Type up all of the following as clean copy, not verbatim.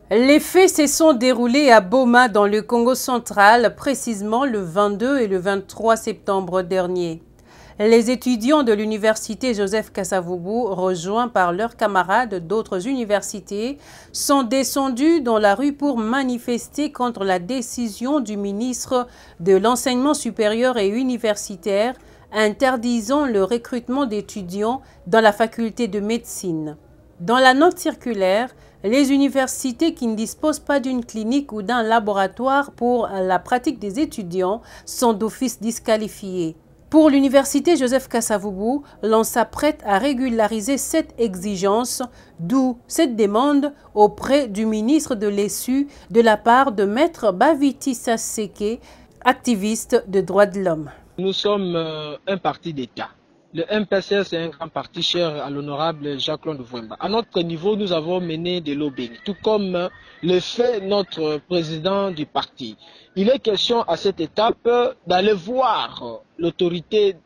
Les faits se sont déroulés à Boma dans le Congo central, précisément le 22 et le 23 septembre dernier. Les étudiants de l'université Joseph Kasavubu, rejoints par leurs camarades d'autres universités, sont descendus dans la rue pour manifester contre la décision du ministre de l'Enseignement supérieur et universitaire interdisant le recrutement d'étudiants dans la faculté de médecine. Dans la note circulaire, les universités qui ne disposent pas d'une clinique ou d'un laboratoire pour la pratique des étudiants sont d'office disqualifiées. Pour l'université Joseph Kasavubu, l'on s'apprête à régulariser cette exigence, d'où cette demande auprès du ministre de l'ESU de la part de Maître Baviti Saseke, activiste de droits de l'homme. Nous sommes un parti d'État. Le MPCR, c'est un grand parti cher à l'honorable Jacques-Claude Vouemba. À notre niveau, nous avons mené des lobbying, tout comme le fait notre président du parti. Il est question à cette étape d'aller voir l'autorité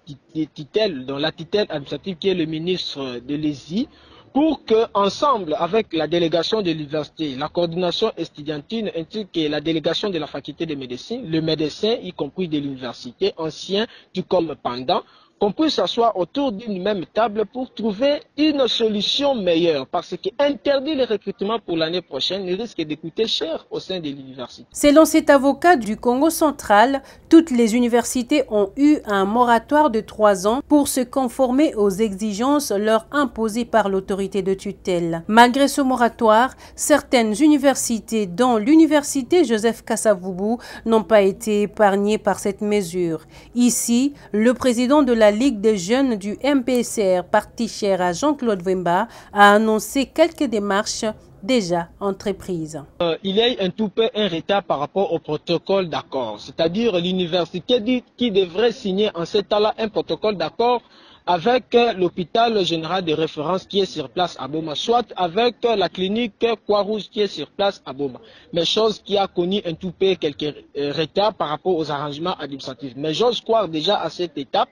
titelle, dont la titelle administrative qui est le ministre de l'ESI, pour que, ensemble avec la délégation de l'université, la coordination estudiantine ainsi que la délégation de la faculté de médecine, le médecin, y compris de l'université, ancien tout comme pendant, qu'on puisse s'asseoir autour d'une même table pour trouver une solution meilleure. Parce qu'interdire le recrutement pour l'année prochaine risque de coûter cher au sein de l'université. Selon cet avocat du Congo central, toutes les universités ont eu un moratoire de 3 ans pour se conformer aux exigences leur imposées par l'autorité de tutelle. Malgré ce moratoire, certaines universités, dont l'université Joseph Kasavubu, n'ont pas été épargnées par cette mesure. Ici, le président de la Ligue des jeunes du MPCR, parti cher à Jean-Claude Vouemba, a annoncé quelques démarches déjà entreprises. Il y a un tout peu un retard par rapport au protocole d'accord, c'est-à-dire l'université dit qu'il devrait signer en ce temps-là un protocole d'accord avec l'hôpital général de référence qui est sur place à Boma, soit avec la clinique Croix-Rouge qui est sur place à Boma. Mais chose qui a connu un tout peu quelques retards par rapport aux arrangements administratifs. Mais j'ose croire déjà à cette étape,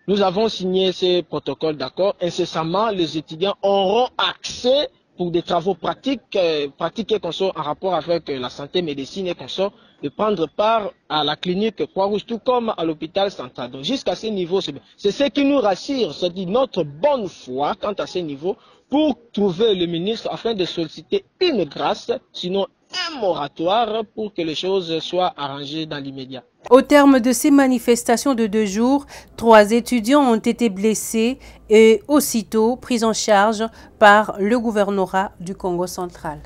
nous avons signé ces protocoles d'accord. Incessamment, les étudiants auront accès pour des travaux pratiques, pratiques et consorts en rapport avec la santé, médecine et consorts, de prendre part à la clinique Croix-Rouge, tout comme à l'hôpital central. Donc jusqu'à ce niveau, c'est ce qui nous rassure, c'est-à-dire notre bonne foi quant à ce niveau, pour trouver le ministre afin de solliciter une grâce, sinon un moratoire, pour que les choses soient arrangées dans l'immédiat. Au terme de ces manifestations de 2 jours, 3 étudiants ont été blessés et aussitôt pris en charge par le gouvernorat du Congo central.